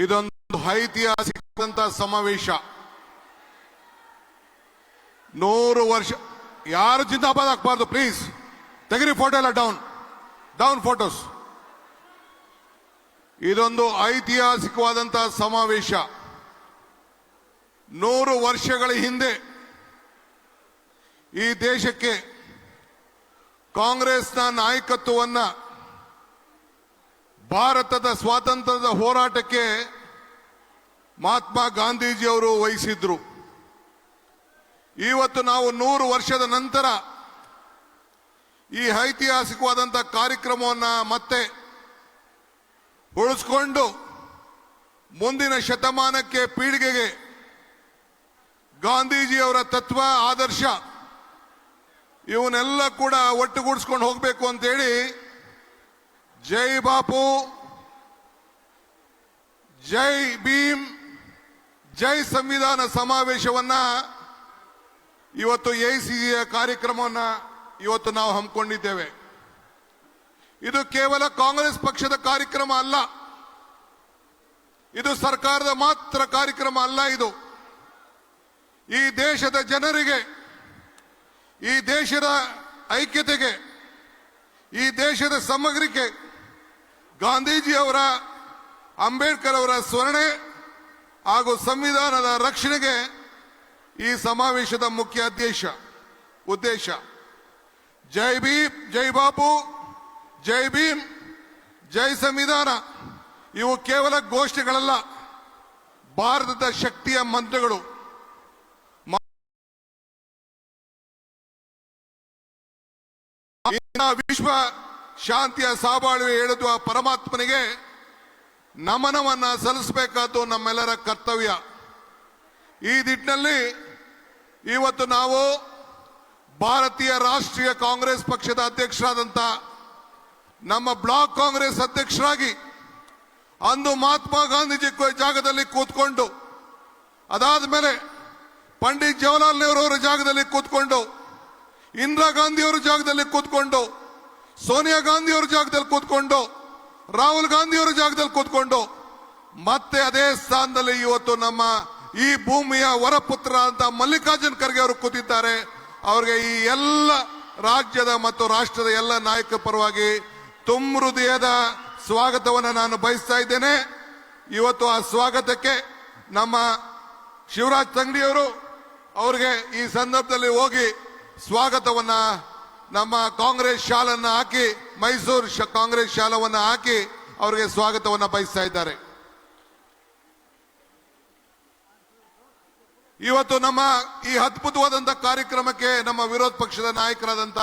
ಇದೊಂದು ಐತಿಹಾಸಿಕ ಸಮಾವೇಶ. 100 ವರ್ಷ. ಯಾರು ಜಿಂದಾಬಾದ್ ಹಾಕಬಾರ್ದು ಪ್ಲೀಸ್. ತೆಗಿರಿ ಫೋಟೋ ಎಲ್ಲ ಡೌನ್ ಫೋಟೋಸ್. ಇದೊಂದು ಐತಿಹಾಸಿಕವಾದಂತಹ ಸಮಾವೇಶ. 100 ವರ್ಷಗಳ ಹಿಂದೆ ಈ ದೇಶಕ್ಕೆ ಕಾಂಗ್ರೆಸ್ನ ನಾಯಕತ್ವವನ್ನ ಭಾರತದ ಸ್ವಾತಂತ್ರ್ಯದ ಹೋರಾಟಕ್ಕೆ ಮಹಾತ್ಮ ಗಾಂಧೀಜಿಯವರು ವಹಿಸಿದ್ರು. ಇವತ್ತು ನಾವು 100 ವರ್ಷದ ನಂತರ ಈ ಐತಿಹಾಸಿಕವಾದಂತಹ ಕಾರ್ಯಕ್ರಮವನ್ನು ಮತ್ತೆ ಉಳಿಸಿಕೊಂಡು ಮುಂದಿನ ಶತಮಾನಕ್ಕೆ ಪೀಳಿಗೆಗೆ ಗಾಂಧೀಜಿಯವರ ತತ್ವ ಆದರ್ಶ ಇವನ್ನೆಲ್ಲ ಕೂಡ ಒಟ್ಟುಗೂಡಿಸ್ಕೊಂಡು ಹೋಗಬೇಕು ಅಂತೇಳಿ ಜೈ ಬಾಪು, ಜೈ ಭೀಮ್, ಜೈ ಸಂವಿಧಾನ ಸಮಾವೇಶವನ್ನ ಇವತ್ತು ಎಐಸಿಸಿಯ ಕಾರ್ಯಕ್ರಮವನ್ನ ಇವತ್ತು ನಾವು ಹಮ್ಮಿಕೊಂಡಿದ್ದೇವೆ. ಇದು ಕೇವಲ ಕಾಂಗ್ರೆಸ್ ಪಕ್ಷದ ಕಾರ್ಯಕ್ರಮ ಅಲ್ಲ, ಇದು ಸರ್ಕಾರದ ಮಾತ್ರ ಕಾರ್ಯಕ್ರಮ ಅಲ್ಲ. ಇದು ಈ ದೇಶದ ಜನರಿಗೆ, ಈ ದೇಶದ ಐಕ್ಯತೆಗೆ, ಈ ದೇಶದ ಸಮಗ್ರಕ್ಕೆ, ಗಾಂಧೀಜಿಯವರ, ಅಂಬೇಡ್ಕರ್ ಅವರ ಸ್ಮರಣೆ ಹಾಗೂ ಸಂವಿಧಾನದ ರಕ್ಷಣೆಗೆ ಈ ಸಮಾವೇಶದ ಮುಖ್ಯ ಉದ್ದೇಶ. ಜೈ ಭೀಮ್, ಜೈ ಬಾಪು, ಜೈ ಭೀಮ್, ಜೈ ಸಂವಿಧಾನ ಇವು ಕೇವಲ ಘೋಷಣೆಗಳಲ್ಲ, ಭಾರತದ ಶಕ್ತಿಯ ಮಂತ್ರಗಳು. ವಿಶ್ವ ಶಾಂತಿಯ ಸಾಬಾಳುವೆ ಹೇಳುವ ಪರಮಾತ್ಮನಿಗೆ ನಮನವನ್ನ ಸಲ್ಲಿಸಬೇಕಾದ್ದು ನಮ್ಮೆಲ್ಲರ ಕರ್ತವ್ಯ. ಈ ನಿಟ್ಟಿನಲ್ಲಿ ಇವತ್ತು ನಾವು ಭಾರತೀಯ ರಾಷ್ಟ್ರೀಯ ಕಾಂಗ್ರೆಸ್ ಪಕ್ಷದ ಅಧ್ಯಕ್ಷರಾದಂಥ ನಮ್ಮ ಬ್ಲಾಕ್ ಕಾಂಗ್ರೆಸ್ ಅಧ್ಯಕ್ಷರಾಗಿ ಅಂದು ಮಹಾತ್ಮ ಗಾಂಧೀಜಿ ಜಾಗದಲ್ಲಿ ಕೂತ್ಕೊಂಡು, ಅದಾದ ಮೇಲೆ ಪಂಡಿತ್ ಜವಾಹರ್ಲಾಲ್ ನೆಹರು ಅವರ ಜಾಗದಲ್ಲಿ ಕೂತ್ಕೊಂಡು, ಇಂದಿರಾ ಗಾಂಧಿ ಅವರ ಜಾಗದಲ್ಲಿ ಕೂತ್ಕೊಂಡು, ಸೋನಿಯಾ ಗಾಂಧಿ ಅವರ ಜಾಗದಲ್ಲಿ ಕೂತ್ಕೊಂಡು, ರಾಹುಲ್ ಗಾಂಧಿ ಅವರ ಜಾಗದಲ್ಲಿ ಕೂತ್ಕೊಂಡು, ಮತ್ತೆ ಅದೇ ಸ್ಥಾನದಲ್ಲಿ ಇವತ್ತು ನಮ್ಮ ಈ ಭೂಮಿಯ ವರಪುತ್ರ ಅಂತ ಮಲ್ಲಿಕಾರ್ಜುನ್ ಖರ್ಗೆ ಅವರು ಕೂತಿದ್ದಾರೆ. ಅವರಿಗೆ ಈ ಎಲ್ಲ ರಾಜ್ಯದ ಮತ್ತು ರಾಷ್ಟ್ರದ ಎಲ್ಲ ನಾಯಕರ ಪರವಾಗಿ ತುಂಬ ಹೃದಯದ ಸ್ವಾಗತವನ್ನು ನಾನು ಬಯಸ್ತಾ ಇದ್ದೇನೆ. ಇವತ್ತು ಆ ಸ್ವಾಗತಕ್ಕೆ ನಮ್ಮ ಶಿವರಾಜ್ ತಂಗಡಿಯವರು ಅವರಿಗೆ ಈ ಸಂದರ್ಭದಲ್ಲಿ ಹೋಗಿ ಸ್ವಾಗತವನ್ನ ನಮ್ಮ ಕಾಂಗ್ರೆಸ್ ಶಾಲನ್ನ ಹಾಕಿ, ಮೈಸೂರು ಕಾಂಗ್ರೆಸ್ ಶಾಲವನ್ನ ಹಾಕಿ ಅವರಿಗೆ ಸ್ವಾಗತವನ್ನ ಬಯಸ್ತಾ ಇದ್ದಾರೆ. ಇವತ್ತು ನಮ್ಮ ಈ ಅದ್ಭುತವಾದಂತಹ ಕಾರ್ಯಕ್ರಮಕ್ಕೆ ನಮ್ಮ ವಿರೋಧ ಪಕ್ಷದ ನಾಯಕರಾದಂಥ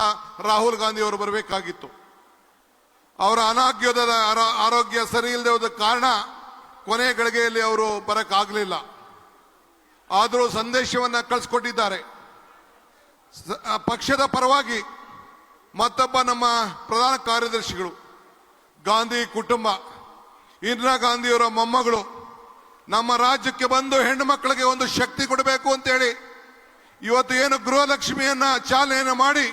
ರಾಹುಲ್ ಗಾಂಧಿ ಅವರು ಬರಬೇಕಾಗಿತ್ತು. ಅವರ ಆರೋಗ್ಯ ಸರಿ ಇಲ್ಲದೆ ಹೋದ ಕಾರಣ ಕೊನೆ ಗಳಿಗೆಯಲ್ಲಿ ಅವರು ಬರಕ್ಕಾಗಲಿಲ್ಲ. ಆದರೂ ಸಂದೇಶವನ್ನ ಕಳಿಸ್ಕೊಟ್ಟಿದ್ದಾರೆ. ಪಕ್ಷದ ಪರವಾಗಿ ಮತ್ತೊಬ್ಬ ನಮ್ಮ ಪ್ರಧಾನ ಕಾರ್ಯದರ್ಶಿಗಳು, ಗಾಂಧಿ ಕುಟುಂಬ, ಇಂದಿರಾ ಗಾಂಧಿಯವರ ಮೊಮ್ಮಗಳು ನಮ್ಮ ರಾಜ್ಯಕ್ಕೆ ಬಂದು ಹೆಣ್ಣು ಮಕ್ಕಳಿಗೆ ಒಂದು ಶಕ್ತಿ ಕೊಡಬೇಕು ಅಂತೇಳಿ ಇವತ್ತು ಏನು ಗೃಹಲಕ್ಷ್ಮಿಯನ್ನ ಚಾಲನೆಯನ್ನು ಮಾಡಿ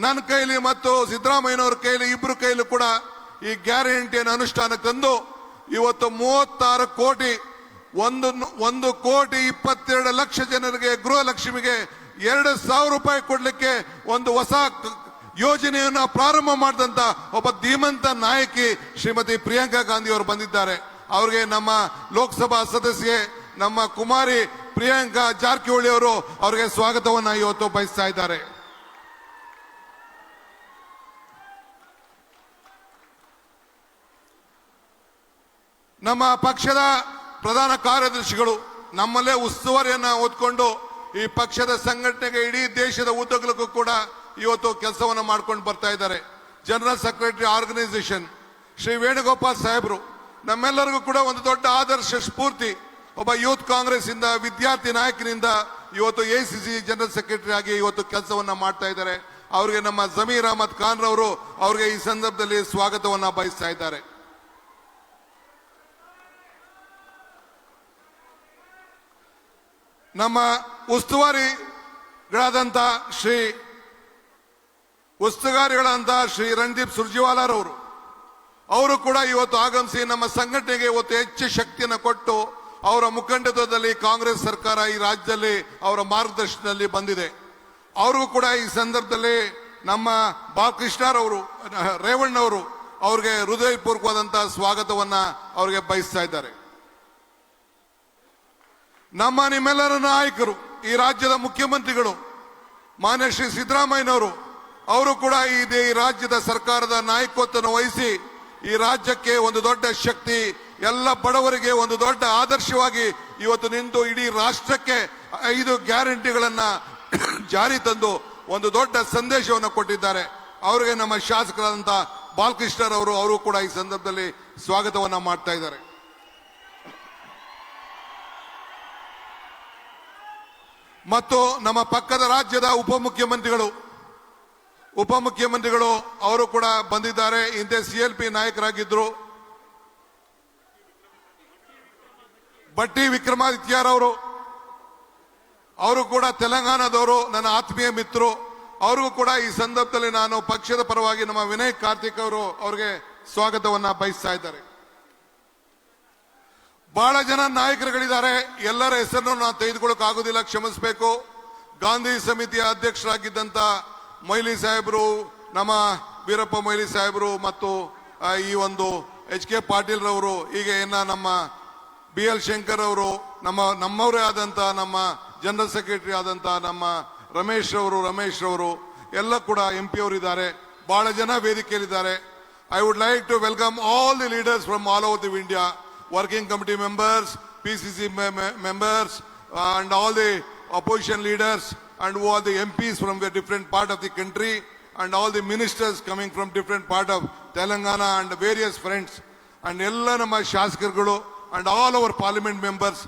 ನನ್ನ ಕೈಲಿ ಮತ್ತು ಸಿದ್ದರಾಮಯ್ಯನವರ ಕೈಲಿ ಇಬ್ಬರು ಕೈಲಿ ಕೂಡ ಈ ಗ್ಯಾರಂಟಿಯನ್ನು ಅನುಷ್ಠಾನಕ್ಕೆ ತಂದು ಇವತ್ತು 36 ಕೋಟಿ 1,22,00,000 ಜನರಿಗೆ ಗೃಹಲಕ್ಷ್ಮಿಗೆ 2,000 ರೂಪಾಯಿ ಕೊಡ್ಲಿಕ್ಕೆ ಒಂದು ಹೊಸ ಯೋಜನೆಯನ್ನ ಪ್ರಾರಂಭ ಮಾಡಿದಂತ ಒಬ್ಬ ಧೀಮಂತ ನಾಯಕಿ ಶ್ರೀಮತಿ ಪ್ರಿಯಾಂಕಾ ಗಾಂಧಿ ಅವರು ಬಂದಿದ್ದಾರೆ. ಅವರಿಗೆ ನಮ್ಮ ಲೋಕಸಭಾ ಸದಸ್ಯೆ ನಮ್ಮ ಕುಮಾರಿ ಪ್ರಿಯಾಂಕಾ ಜಾರಕಿಹೊಳಿ ಅವರು ಅವರಿಗೆ ಸ್ವಾಗತವನ್ನ ಇವತ್ತು ಬಯಸ್ತಾ ಇದ್ದಾರೆ. ನಮ್ಮ ಪಕ್ಷದ ಪ್ರಧಾನ ಕಾರ್ಯದರ್ಶಿಗಳು ನಮ್ಮಲ್ಲೇ ಉಸ್ತುವಾರಿಯನ್ನ ಹೊತ್ಕೊಂಡು ಈ ಪಕ್ಷದ ಸಂಘಟನೆಗೆ ಇಡೀ ದೇಶದ ಉದ್ದಗಲಕ್ಕೂ ಕೂಡ ಇವತ್ತು ಕೆಲಸವನ್ನ ಮಾಡ್ಕೊಂಡು ಬರ್ತಾ ಇದ್ದಾರೆ. General secretary organisation Shri Venugopal ಸಾಹೇಬರು ನಮ್ಮೆಲ್ಲರಿಗೂ ಕೂಡ ಒಂದು ದೊಡ್ಡ ಆದರ್ಶ ಸ್ಫೂರ್ತಿ. ಒಬ್ಬ ಯೂತ್ ಕಾಂಗ್ರೆಸ್ ಇಂದ ವಿದ್ಯಾರ್ಥಿ ನಾಯಕನಿಂದ ಇವತ್ತು ಎಐಸಿಸಿ ಜನರಲ್ ಸೆಕ್ರೆಟರಿ ಆಗಿ ಇವತ್ತು ಕೆಲಸವನ್ನ ಮಾಡ್ತಾ ಇದ್ದಾರೆ. ಅವರಿಗೆ ನಮ್ಮ ಜಮೀರ್ ಅಹಮದ್ ಖಾನ್ ರವರು ಅವರಿಗೆ ಈ ಸಂದರ್ಭದಲ್ಲಿ ಸ್ವಾಗತವನ್ನ ಬಯಸ್ತಾ ಇದ್ದಾರೆ. ನಮ್ಮ ಉಸ್ತುವಾರಿಗಳಾದಂಥ ಶ್ರೀ ರಣದೀಪ್ ಸುರ್ಜೇವಾಲಾರವರು ಅವರು ಕೂಡ ಇವತ್ತು ಆಗಮಿಸಿ ನಮ್ಮ ಸಂಘಟನೆಗೆ ಇವತ್ತು ಹೆಚ್ಚು ಶಕ್ತಿಯನ್ನು ಕೊಟ್ಟು ಅವರ ಮುಖಂಡತ್ವದಲ್ಲಿ ಕಾಂಗ್ರೆಸ್ ಸರ್ಕಾರ ಈ ರಾಜ್ಯದಲ್ಲಿ ಅವರ ಮಾರ್ಗದರ್ಶನದಲ್ಲಿ ಬಂದಿದೆ. ಅವ್ರಿಗೂ ಕೂಡ ಈ ಸಂದರ್ಭದಲ್ಲಿ ನಮ್ಮ ಬಾಲಕೃಷ್ಣರವರು ರೇವಣ್ಣವರು ಅವ್ರಿಗೆ ಹೃದಯಪೂರ್ವಕವಾದಂತಹ ಸ್ವಾಗತವನ್ನ ಅವ್ರಿಗೆ ಬಯಸ್ತಾ ಇದ್ದಾರೆ. ನಮ್ಮ ನಿಮ್ಮೆಲ್ಲರ ನಾಯಕರು, ಈ ರಾಜ್ಯದ ಮುಖ್ಯಮಂತ್ರಿಗಳು ಮಾನ್ಯ ಶ್ರೀ ಸಿದ್ದರಾಮಯ್ಯನವರು, ಅವರು ಕೂಡ ಈ ರಾಜ್ಯದ ಸರ್ಕಾರದ ನಾಯಕತ್ವವನ್ನು ವಹಿಸಿ ಈ ರಾಜ್ಯಕ್ಕೆ ಒಂದು ದೊಡ್ಡ ಶಕ್ತಿ, ಎಲ್ಲ ಬಡವರಿಗೆ ಒಂದು ದೊಡ್ಡ ಆದರ್ಶವಾಗಿ ಇವತ್ತು ನಿಂತು ಇಡೀ ರಾಷ್ಟ್ರಕ್ಕೆ 5 ಗ್ಯಾರಂಟಿಗಳನ್ನ ಜಾರಿ ತಂದು ಒಂದು ದೊಡ್ಡ ಸಂದೇಶವನ್ನು ಕೊಟ್ಟಿದ್ದಾರೆ. ಅವರಿಗೆ ನಮ್ಮ ಶಾಸಕರಾದಂತ ಬಾಲಕೃಷ್ಣರವರು ಅವರು ಕೂಡ ಈ ಸಂದರ್ಭದಲ್ಲಿ ಸ್ವಾಗತವನ್ನ ಮಾಡ್ತಾ ಇದ್ದಾರೆ. ಮತ್ತು ನಮ್ಮ ಪಕ್ಕದ ರಾಜ್ಯದ ಉಪಮುಖ್ಯಮಂತ್ರಿಗಳು ಅವರು ಕೂಡ ಬಂದಿದ್ದಾರೆ. ಹಿಂದೆ CLP ನಾಯಕರಾಗಿದ್ರು ಬಟ್ಟಿ ವಿಕ್ರಮಾದಿತ್ಯರವರು, ಅವರು ಕೂಡ ತೆಲಂಗಾಣದವರು, ನನ್ನ ಆತ್ಮೀಯ ಮಿತ್ರರು. ಅವ್ರಿಗೂ ಕೂಡ ಈ ಸಂದರ್ಭದಲ್ಲಿ ನಾನು ಪಕ್ಷದ ಪರವಾಗಿ ನಮ್ಮ ವಿನಯ್ ಕಾರ್ತಿಕ್ ಅವರು ಅವ್ರಿಗೆ ಸ್ವಾಗತವನ್ನ ಬಯಸ್ತಾ ಇದ್ದಾರೆ. ಬಹಳ ಜನ ನಾಯಕರುಗಳಿದ್ದಾರೆ, ಎಲ್ಲರ ಹೆಸರನ್ನು ನಾನು ತೆಗೆದುಕೊಳ್ಳಕ್ ಆಗುದಿಲ್ಲ, ಕ್ಷಮಿಸಬೇಕು. ಗಾಂಧಿ ಸಮಿತಿಯ ಅಧ್ಯಕ್ಷರಾಗಿದ್ದಂತ ಮೊಯ್ಲಿ ಸಾಹೇಬರು, ನಮ್ಮ ವೀರಪ್ಪ ಮೊಯ್ಲಿ ಸಾಹೇಬರು, ಮತ್ತು ಈ ಒಂದು HK ಪಾಟೀಲ್ ರವರು, ಹೀಗೆ ನಮ್ಮ BL ಶಂಕರ್ ಅವರು, ನಮ್ಮವರೇ ಆದಂತ ನಮ್ಮ ಜನರಲ್ ಸೆಕ್ರೆಟರಿ ಆದಂತ ನಮ್ಮ ರಮೇಶ್ ರವರು ಎಲ್ಲ ಕೂಡ MP ಅವರು ಇದ್ದಾರೆ. ಬಹಳ ಜನ ವೇದಿಕೆಯಲ್ಲಿದ್ದಾರೆ. I would like to welcome all the leaders from all over the India, working committee members, PCC members, and all the opposition leaders, and all the MPs from the different part of the country, and all the ministers coming from different part of Telangana, and various friends, and ella nama shaskargalu, and all our parliament members,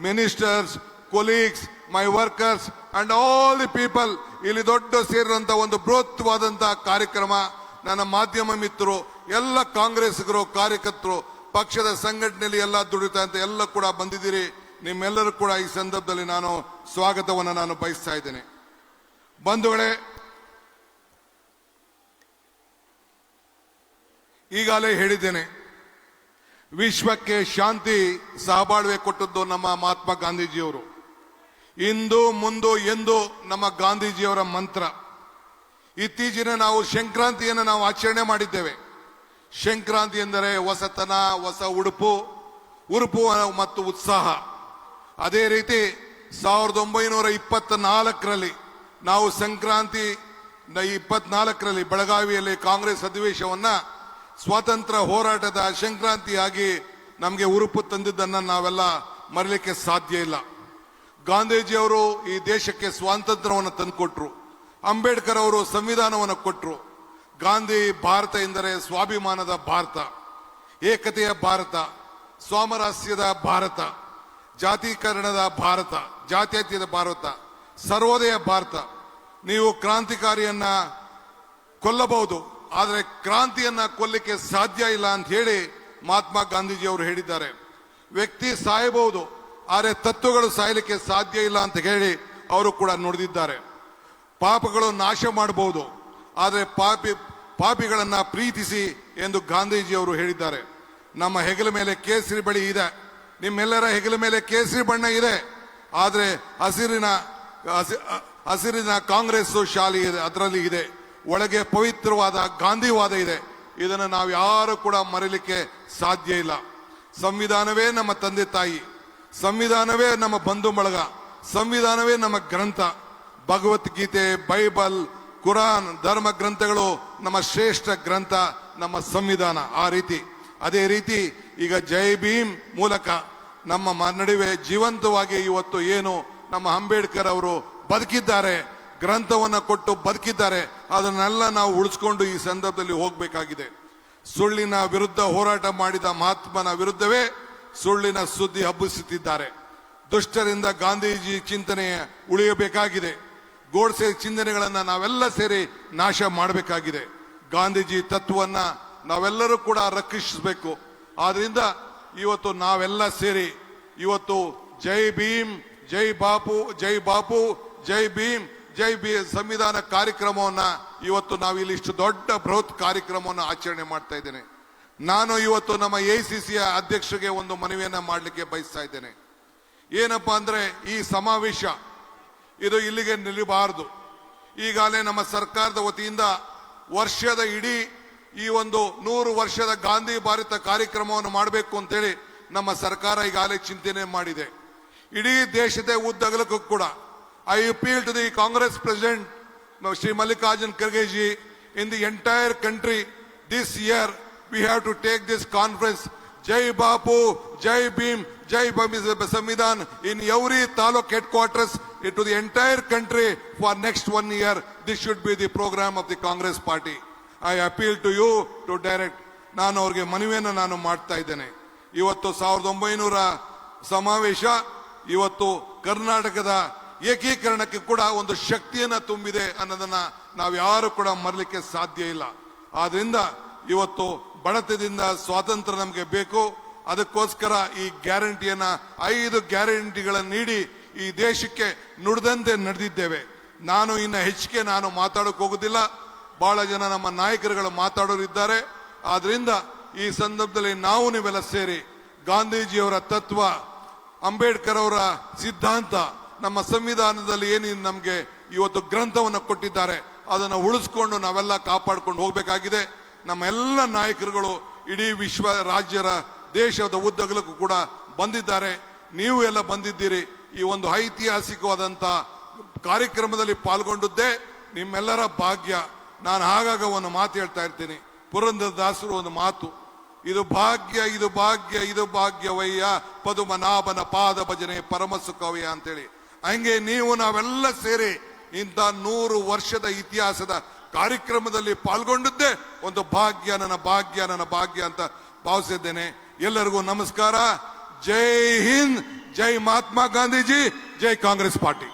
ministers, colleagues, my workers, and all the people ಇಲ್ಲಿ ದೊಡ್ಡ ಸೇರಿದಂತ ಒಂದು ಬೃಹತ್ವಾದಂತ ಕಾರ್ಯಕ್ರಮ. ನನ್ನ ಮಾಧ್ಯಮ ಮಿತ್ರರು, ಎಲ್ಲ ಕಾಂಗ್ರೆಸ್ಗರು, ಕಾರ್ಯಕರ್ತರು, ಪಕ್ಷದ ಸಂಘಟನೆಯಲ್ಲಿ ಎಲ್ಲ ದುಡಿತಾ ಅಂತ ಎಲ್ಲ ಕೂಡ ಬಂದಿದ್ದೀರಿ. ನಿಮ್ಮೆಲ್ಲರೂ ಕೂಡ ಈ ಸಂದರ್ಭದಲ್ಲಿ ನಾನು ಸ್ವಾಗತವನ್ನು ನಾನು ಬಯಸ್ತಾ ಇದ್ದೇನೆ. ಬಂಧುಗಳೇ, ಈಗಾಗಲೇ ಹೇಳಿದ್ದೇನೆ, ವಿಶ್ವಕ್ಕೆ ಶಾಂತಿ ಸಹಬಾಳ್ವೆ ಕೊಟ್ಟದ್ದು ನಮ್ಮ ಮಹಾತ್ಮ ಗಾಂಧೀಜಿಯವರು. ಇಂದು ಮುಂದು ಎಂದು ನಮ್ಮ ಗಾಂಧೀಜಿಯವರ ಮಂತ್ರ. ಇತ್ತೀಚಿನ ನಾವು ಸಂಕ್ರಾಂತಿಯನ್ನು ನಾವು ಆಚರಣೆ ಮಾಡಿದ್ದೇವೆ. ಸಂಕ್ರಾಂತಿ ಎಂದರೆ ಹೊಸತನ, ಹೊಸ ಉಡುಪು ಮತ್ತು ಉತ್ಸಾಹ. ಅದೇ ರೀತಿ 1924ರಲ್ಲಿ ನಾವು ಸಂಕ್ರಾಂತಿ 24ರಲ್ಲಿ ಬೆಳಗಾವಿಯಲ್ಲಿ ಕಾಂಗ್ರೆಸ್ ಅಧಿವೇಶನವನ್ನ ಸ್ವಾತಂತ್ರ್ಯ ಹೋರಾಟದ ಸಂಕ್ರಾಂತಿಯಾಗಿ ನಮಗೆ ಉರುಪು ತಂದಿದ್ದನ್ನ ನಾವೆಲ್ಲ ಮರಲಿಕ್ಕೆ ಸಾಧ್ಯ ಇಲ್ಲ. ಗಾಂಧೀಜಿಯವರು ಈ ದೇಶಕ್ಕೆ ಸ್ವಾತಂತ್ರ್ಯವನ್ನು ತಂದುಕೊಟ್ರು. ಅಂಬೇಡ್ಕರ್ ಅವರು ಸಂವಿಧಾನವನ್ನು ಕೊಟ್ಟರು. ಗಾಂಧಿ ಭಾರತ ಎಂದರೆ ಸ್ವಾಭಿಮಾನದ ಭಾರತ, ಏಕತೆಯ ಭಾರತ, ಸಾಮರಸ್ಯದ ಭಾರತ, ಜಾತೀಕರಣದ ಭಾರತ, ಜಾತ್ಯತೀತ ಭಾರತ, ಸರ್ವೋದಯ ಭಾರತ. ನೀವು ಕ್ರಾಂತಿಕಾರಿಯನ್ನ ಕೊಲ್ಲಬಹುದು, ಆದರೆ ಕ್ರಾಂತಿಯನ್ನ ಕೊಲ್ಲಿಕ್ಕೆ ಸಾಧ್ಯ ಇಲ್ಲ ಅಂತ ಹೇಳಿ ಮಹಾತ್ಮ ಗಾಂಧೀಜಿಯವರು ಹೇಳಿದ್ದಾರೆ. ವ್ಯಕ್ತಿ ಸಾಯಬಹುದು, ಆದರೆ ತತ್ವಗಳು ಸಾಯಲಿಕ್ಕೆ ಸಾಧ್ಯ ಇಲ್ಲ ಅಂತ ಹೇಳಿ ಅವರು ಕೂಡ ನುಡಿದಿದ್ದಾರೆ. ಪಾಪಗಳು ನಾಶ ಮಾಡಬಹುದು, ಆದರೆ ಪಾಪಿಗಳನ್ನ ಪ್ರೀತಿಸಿ ಎಂದು ಗಾಂಧೀಜಿಯವರು ಹೇಳಿದ್ದಾರೆ. ನಮ್ಮ ಹೆಗಲ ಮೇಲೆ ಕೇಸರಿ ಬಳಿ ಇದೆ, ನಿಮ್ಮೆಲ್ಲರ ಹೆಗಲ ಮೇಲೆ ಕೇಸರಿ ಬಣ್ಣ ಇದೆ, ಆದರೆ ಹಸಿರಿನ ಕಾಂಗ್ರೆಸ್ ಶಾಲಿ ಇದೆ, ಅದರಲ್ಲಿ ಇದೆ. ಒಳಗೆ ಪವಿತ್ರವಾದ ಗಾಂಧಿವಾದ ಇದೆ. ಇದನ್ನು ನಾವು ಯಾರು ಕೂಡ ಮರೆಯಲಿಕ್ಕೆ ಸಾಧ್ಯ ಇಲ್ಲ. ಸಂವಿಧಾನವೇ ನಮ್ಮ ತಂದೆ ತಾಯಿ, ಸಂವಿಧಾನವೇ ನಮ್ಮ ಬಂಧು ಬಳಗ, ಸಂವಿಧಾನವೇ ನಮ್ಮ ಗ್ರಂಥ. ಭಗವದ್ಗೀತೆ, ಬೈಬಲ್, ಕುರಾನ್, ಧರ್ಮ ಗ್ರಂಥಗಳು ನಮ್ಮ ಶ್ರೇಷ್ಠ ಗ್ರಂಥ, ನಮ್ಮ ಸಂವಿಧಾನ. ಆ ರೀತಿ ಅದೇ ರೀತಿ ಈಗ ಜೈ ಭೀಮ್ ಮೂಲಕ ನಮ್ಮ ನಡುವೆ ಜೀವಂತವಾಗಿ ಇವತ್ತು ಏನು ನಮ್ಮ ಅಂಬೇಡ್ಕರ್ ಅವರು ಬದುಕಿದ್ದಾರೆ, ಗ್ರಂಥವನ್ನ ಕೊಟ್ಟು ಬದುಕಿದ್ದಾರೆ, ಅದನ್ನೆಲ್ಲ ನಾವು ಉಳಿಸ್ಕೊಂಡು ಈ ಸಂದರ್ಭದಲ್ಲಿ ಹೋಗಬೇಕಾಗಿದೆ. ಸುಳ್ಳಿನ ವಿರುದ್ಧ ಹೋರಾಟ ಮಾಡಿದ ಮಹಾತ್ಮನ ವಿರುದ್ಧವೇ ಸುಳ್ಳಿನ ಸುದ್ದಿ ಹಬ್ಬಿಸುತ್ತಿದ್ದಾರೆ. ದುಷ್ಟರಿಂದ ಗಾಂಧೀಜಿ ಚಿಂತನೆ ಉಳಿಯಬೇಕಾಗಿದೆ. ಗೋಡ್ಸೆ ಚಿಂತನೆಗಳನ್ನ ನಾವೆಲ್ಲ ಸೇರಿ ನಾಶ ಮಾಡಬೇಕಾಗಿದೆ. ಗಾಂಧೀಜಿ ತತ್ವವನ್ನ ನಾವೆಲ್ಲರೂ ಕೂಡ ರಕ್ಷಿಸಬೇಕು. ಆದ್ರಿಂದ ಇವತ್ತು ನಾವೆಲ್ಲ ಸೇರಿ ಇವತ್ತು ಜೈ ಭೀಮ್, ಜೈ ಬಾಪು, ಜೈ ಬಾಪು, ಜೈ ಭೀಮ್, ಜೈ ಸಂವಿಧಾನ ಕಾರ್ಯಕ್ರಮವನ್ನ ಇವತ್ತು ನಾವು ಇಲ್ಲಿ ಇಷ್ಟು ದೊಡ್ಡ ಬೃಹತ್ ಕಾರ್ಯಕ್ರಮವನ್ನು ಆಚರಣೆ ಮಾಡ್ತಾ ಇದ್ದೇನೆ. ನಾನು ಇವತ್ತು ನಮ್ಮ ಎಐಸಿಸಿಯ ಅಧ್ಯಕ್ಷರಿಗೆ ಒಂದು ಮನವಿಯನ್ನ ಮಾಡಲಿಕ್ಕೆ ಬಯಸ್ತಾ ಇದ್ದೇನೆ. ಏನಪ್ಪಾ ಅಂದ್ರೆ ಈ ಸಮಾವೇಶ ಇದು ಇಲ್ಲಿಗೆ ನಿಲ್ಲಬಾರದು. ಈಗಾಗಲೇ ನಮ್ಮ ಸರ್ಕಾರದ ವತಿಯಿಂದ ವರ್ಷದ ಇಡೀ ಈ ಒಂದು 100 ವರ್ಷದ ಗಾಂಧಿ ಭಾರತ ಕಾರ್ಯಕ್ರಮವನ್ನು ಮಾಡಬೇಕು ಅಂತೇಳಿ ನಮ್ಮ ಸರ್ಕಾರ ಈಗಾಗಲೇ ಚಿಂತನೆ ಮಾಡಿದೆ. ಇಡೀ ದೇಶದ ಉದ್ದಗಲಕ್ಕೂ ಕೂಡ I appeal to the Congress president Shri Mallikarjun Kharge ji, in the entire country this year we have to take this conference Jai Bapu, Jai Bhim, Jai Samvidhan in every taluk headquarters to the entire country for next 1 year. This should be the program of the Congress party. I appeal to you to direct. ನಾನು ಅವ್ರಿಗೆ ಮನವಿಯನ್ನು ನಾನು ಮಾಡ್ತಾ ಇದ್ದೇನೆ. ಇವತ್ತು 1900 ಸಮಾವೇಶ ಇವತ್ತು ಕರ್ನಾಟಕದ ಏಕೀಕರಣಕ್ಕೆ ಕೂಡ ಒಂದು ಶಕ್ತಿಯನ್ನ ತುಂಬಿದೆ ಅನ್ನೋದನ್ನ ನಾವು ಯಾರು ಕೂಡ ಮರಲಿಕ್ಕೆ ಸಾಧ್ಯ ಇಲ್ಲ. ಆದ್ರಿಂದ ಇವತ್ತು ಬಡತದಿಂದ ಸ್ವಾತಂತ್ರ್ಯ ನಮಗೆ ಬೇಕು. ಅದಕ್ಕೋಸ್ಕರ ಈ ಗ್ಯಾರಂಟಿಯನ್ನ 5 ಗ್ಯಾರಂಟಿಗಳನ್ನು ನೀಡಿ ಈ ದೇಶಕ್ಕೆ ನುಡಿದಂತೆ ನಡೆದಿದ್ದೇವೆ. ನಾನು ಇನ್ನು ಹೆಚ್ಚಿಗೆ ನಾನು ಮಾತಾಡೋಕೆ ಹೋಗುದಿಲ್ಲ. ಬಹಳ ಜನ ನಮ್ಮ ನಾಯಕರುಗಳು ಮಾತಾಡೋರಿದ್ದಾರೆ. ಆದ್ರಿಂದ ಈ ಸಂದರ್ಭದಲ್ಲಿ ನಾವು ನೀವೆಲ್ಲ ಸೇರಿ ಗಾಂಧೀಜಿಯವರ ತತ್ವ, ಅಂಬೇಡ್ಕರ್ ಅವರ ಸಿದ್ಧಾಂತ, ನಮ್ಮ ಸಂವಿಧಾನದಲ್ಲಿ ಏನು ನಮಗೆ ಇವತ್ತು ಗ್ರಂಥವನ್ನು ಕೊಟ್ಟಿದ್ದಾರೆ ಅದನ್ನು ಉಳಿಸ್ಕೊಂಡು ನಾವೆಲ್ಲ ಕಾಪಾಡ್ಕೊಂಡು ಹೋಗಬೇಕಾಗಿದೆ. ನಮ್ಮ ಎಲ್ಲ ನಾಯಕರುಗಳು ಇಡೀ ವಿಶ್ವ ರಾಜ್ಯರ ದೇಶದ ಉದ್ದಗಲಕ್ಕೂ ಕೂಡ ಬಂದಿದ್ದಾರೆ. ನೀವು ಎಲ್ಲ ಬಂದಿದ್ದೀರಿ. ಈ ಒಂದು ಐತಿಹಾಸಿಕವಾದಂತ ಕಾರ್ಯಕ್ರಮದಲ್ಲಿ ಪಾಲ್ಗೊಂಡದ್ದೇ ನಿಮ್ಮೆಲ್ಲರ ಭಾಗ್ಯ. ನಾನು ಆಗಾಗ ಒಂದು ಮಾತು ಹೇಳ್ತಾ ಇರ್ತೀನಿ, ಪುರಂದರದಾಸರು ಒಂದು ಮಾತು, ಇದು ಭಾಗ್ಯ ಇದು ಭಾಗ್ಯ ಇದು ಭಾಗ್ಯವಯ್ಯ ಪದುಮನಾಭನ ಪಾದ ಭಜನೆ ಪರಮ ಸುಖವಯ್ಯ ಅಂತೇಳಿ. ಹಂಗೆ ನೀವು ನಾವೆಲ್ಲ ಸೇರಿ ಇಂಥ 100 ವರ್ಷದ ಇತಿಹಾಸದ ಕಾರ್ಯಕ್ರಮದಲ್ಲಿ ಪಾಲ್ಗೊಂಡದ್ದೇ ಒಂದು ಭಾಗ್ಯ, ನನ್ನ ಭಾಗ್ಯ ನನ್ನ ಭಾಗ್ಯ ಅಂತ ಭಾವಿಸಿದ್ದೇನೆ. ಎಲ್ಲರಿಗೂ ನಮಸ್ಕಾರ. ಜೈ ಹಿಂದ್, ಜೈ ಮಹಾತ್ಮ ಗಾಂಧೀಜಿ, ಜೈ ಕಾಂಗ್ರೆಸ್ ಪಾರ್ಟಿ.